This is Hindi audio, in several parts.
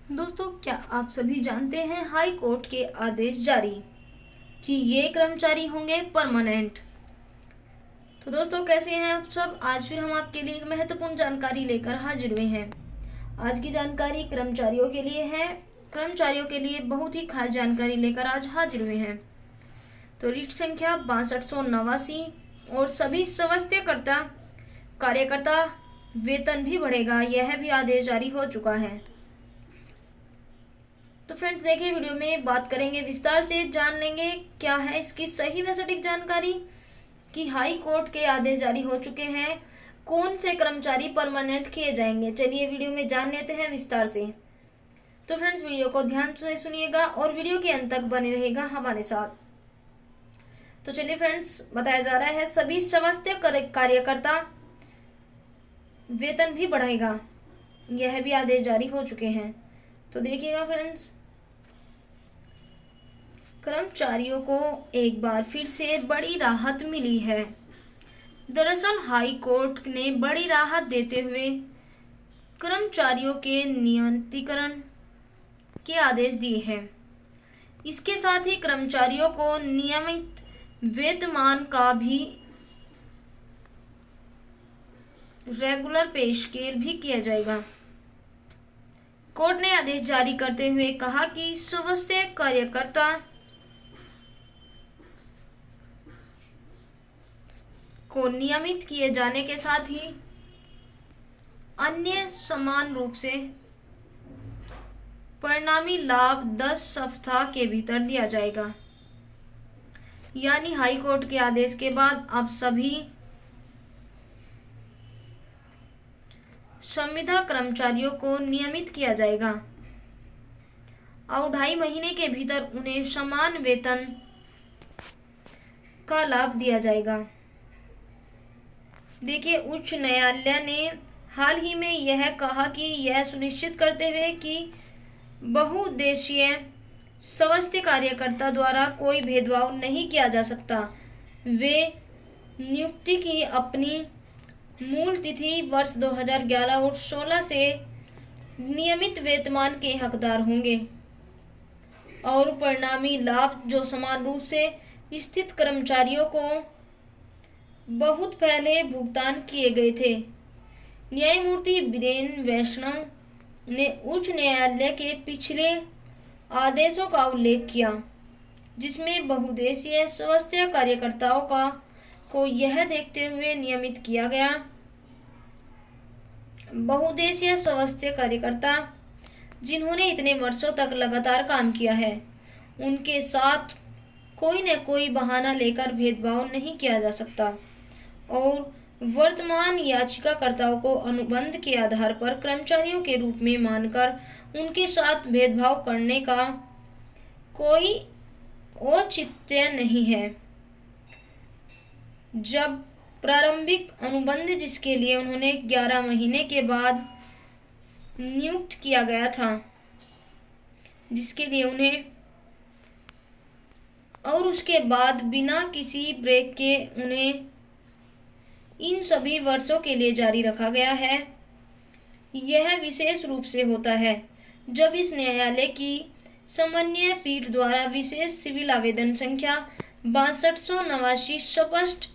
दोस्तों, क्या आप सभी जानते हैं हाई कोर्ट के आदेश जारी कि ये कर्मचारी होंगे परमानेंट। तो दोस्तों, कैसे हैं आप सब। आज फिर हम आपके लिए एक महत्वपूर्ण जानकारी लेकर हाजिर हुए हैं। आज की जानकारी कर्मचारियों के लिए है। कर्मचारियों के लिए बहुत ही खास जानकारी लेकर आज हाजिर हुए हैं। तो रिट संख्या 6289 और सभी स्वास्थ्यकर्ता कार्यकर्ता वेतन भी बढ़ेगा, यह भी आदेश जारी हो चुका है। तो फ्रेंड्स, देखिए वीडियो में बात करेंगे, विस्तार से जान लेंगे क्या है इसकी सही व सटीक जानकारी कि हाई कोर्ट के आदेश जारी हो चुके हैं, कौन से कर्मचारी परमानेंट किए जाएंगे। चलिए वीडियो में जान लेते हैं विस्तार से। तो फ्रेंड्स, वीडियो को ध्यान से सुनिएगा और वीडियो के अंत तक बने रहेगा हमारे साथ। तो चलिए फ्रेंड्स, बताया जा रहा है सभी स्वास्थ्य कार्यकर्ता वेतन भी बढ़ेगा, यह भी आदेश जारी हो चुके हैं। तो देखिएगा फ्रेंड्स, कर्मचारियों को एक बार फिर से बड़ी राहत मिली है। दरअसल हाई कोर्ट ने बड़ी राहत देते हुए कर्मचारियों के नियमितीकरण के आदेश दिए हैं। इसके साथ ही कर्मचारियों को नियमित वेतनमान का भी रेगुलर पे स्केल भी किया जाएगा। कोर्ट ने आदेश जारी करते हुए कहा कि स्वास्थ्य कार्यकर्ता को नियमित किए जाने के साथ ही अन्य समान रूप से परिणामी लाभ 10 सप्ताह के भीतर दिया जाएगा। यानी हाई कोर्ट के आदेश के बाद अब सभी संविदा कर्मचारियों को नियमित किया जाएगा और 2.5 महीने के भीतर उन्हें समान वेतन का लाभ दिया जाएगा। देखिए, उच्च न्यायालय ने हाल ही में यह कहा कि यह सुनिश्चित करते हुए कि बहुउद्देशीय स्वास्थ्य कार्यकर्ता द्वारा कोई भेदभाव नहीं किया जा सकता, वे नियुक्ति की अपनी मूल तिथि वर्ष 2011 और 16 से नियमित वेतनमान के हकदार होंगे और परिणामी लाभ जो समान रूप से स्थित कर्मचारियों को बहुत पहले भुगतान किए गए थे। न्यायमूर्ति बीरेन वैष्णव ने उच्च न्यायालय के पिछले आदेशों का उल्लेख किया, जिसमें बहुउद्देशीय स्वास्थ्य कार्यकर्ताओं को यह देखते हुए नियमित किया गया। बहुउद्देशीय स्वास्थ्य कार्यकर्ता जिन्होंने इतने वर्षों तक लगातार काम किया है, उनके साथ कोई न कोई बहाना लेकर भेदभाव नहीं किया जा सकता और वर्तमान याचिकाकर्ताओं को अनुबंध के आधार पर कर्मचारियों के रूप में मानकर उनके साथ भेदभाव करने का कोई औचित्य नहीं है। जब प्रारंभिक अनुबंध जिसके लिए उन्होंने 11 महीने के बाद नियुक्त किया गया था, जिसके लिए उन्हें और उसके बाद बिना किसी ब्रेक के उन्हें इन सभी वर्षों के लिए जारी रखा गया है, यह विशेष रूप से होता है जब इस न्यायालय की समन्वय पीठ द्वारा विशेष सिविल आवेदन संख्या 6289 स्पष्ट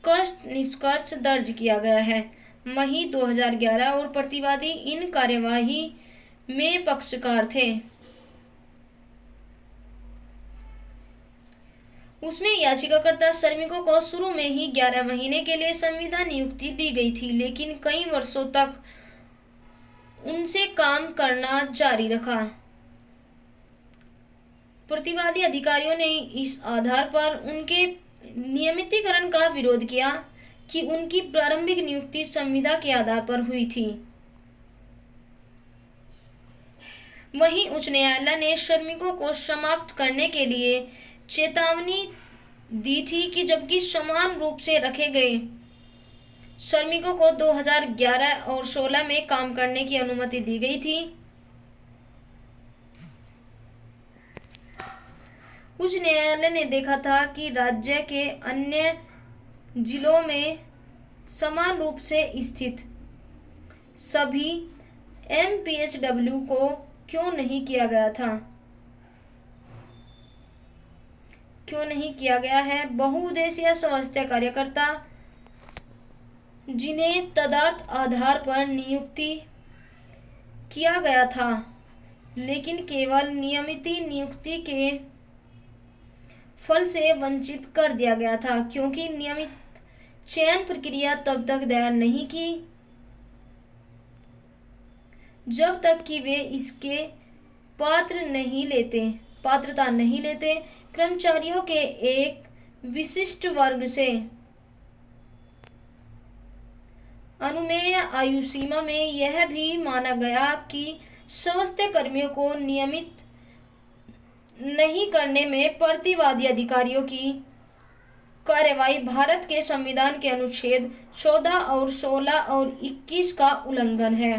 कष्ट निष्कर्ष दर्ज किया गया है। मई 2011 और प्रतिवादी इन कार्यवाही में पक्षकार थे। उसमें याचिकाकर्ता श्रमिकों को शुरू में ही 11 महीने के लिए संविदा नियुक्ति दी गई थी, लेकिन कई वर्षों तक उनसे काम करना जारी रखा। प्रतिवादी अधिकारियों ने इस आधार पर उनके नियमितीकरण का विरोध किया कि उनकी प्रारंभिक नियुक्ति संविदा के आधार पर हुई थी। वहीं उच्च न्यायालय ने श्रमिकों को समाप्त करने के लिए चेतावनी दी थी कि जबकि समान रूप से रखे गए श्रमिकों को 2011 और 16 में काम करने की अनुमति दी गई थी। उच्च न्यायालय ने देखा था कि राज्य के अन्य जिलों में समान रूप से स्थित सभी MPHW को क्यों नहीं किया गया था? क्यों नहीं किया गया है? बहुउद्देशीय स्वास्थ्य कार्यकर्ता जिन्हें तदर्थ आधार पर नियुक्ति किया गया था, लेकिन केवल नियमित नियुक्ति के फल से वंचित कर दिया गया था, क्योंकि नियमित चयन प्रक्रिया तब तक दायर नहीं की जब तक कि वे इसके पात्रता नहीं लेते। कर्मचारियों के एक विशिष्ट वर्ग से अनुमेय आयु सीमा में यह भी माना गया कि स्वास्थ्य कर्मियों को नियमित नहीं करने में प्रतिवादी अधिकारियों की कार्यवाही भारत के संविधान के अनुच्छेद 14 और 16 और 21 का उल्लंघन है।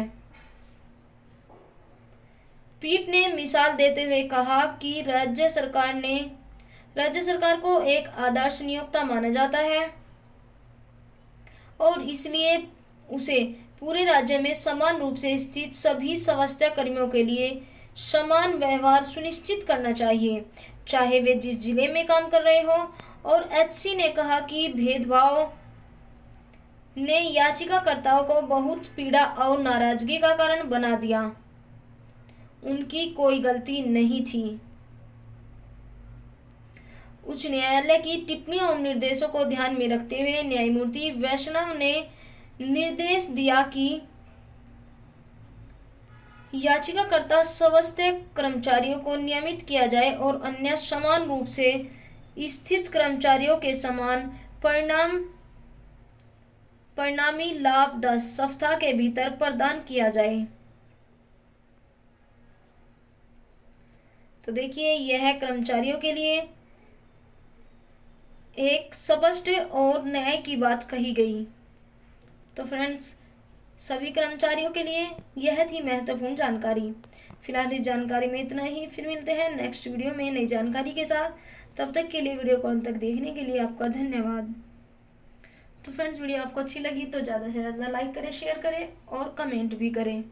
पीठ ने मिसाल देते हुए कहा कि राज्य सरकार को एक आदर्श नियोक्ता माना जाता है और इसलिए उसे पूरे राज्य में समान रूप से स्थित सभी स्वास्थ्य कर्मियों के लिए समान व्यवहार सुनिश्चित करना चाहिए, चाहे वे जिस जिले में काम कर रहे हों। और एचसी ने कहा कि भेदभाव ने याचिकाकर्ताओं को बहुत पीड़ा और नाराजगी का कारण बना दिया। उनकी कोई गलती नहीं थी। उच्च न्यायालय की टिप्पणियों और निर्देशों को ध्यान में रखते हुए न्यायमूर्ति वैष्णव ने निर्देश दिया कि याचिकाकर्ता स्वास्थ्य कर्मचारियों को नियमित किया जाए और अन्य समान रूप से स्थित कर्मचारियों के समान परिणामी लाभ 10 सप्ताह के भीतर प्रदान किया जाए। तो देखिए, यह कर्मचारियों के लिए एक स्पष्ट और न्याय की बात कही गई। तो फ्रेंड्स, सभी कर्मचारियों के लिए यह थी महत्वपूर्ण जानकारी। फिलहाल इस जानकारी में इतना ही। फिर मिलते हैं नेक्स्ट वीडियो में नई जानकारी के साथ। तब तक के लिए वीडियो को अंत तक देखने के लिए आपका धन्यवाद। तो फ्रेंड्स, वीडियो आपको अच्छी लगी तो ज़्यादा से ज़्यादा लाइक करें, शेयर करें और कमेंट भी करें।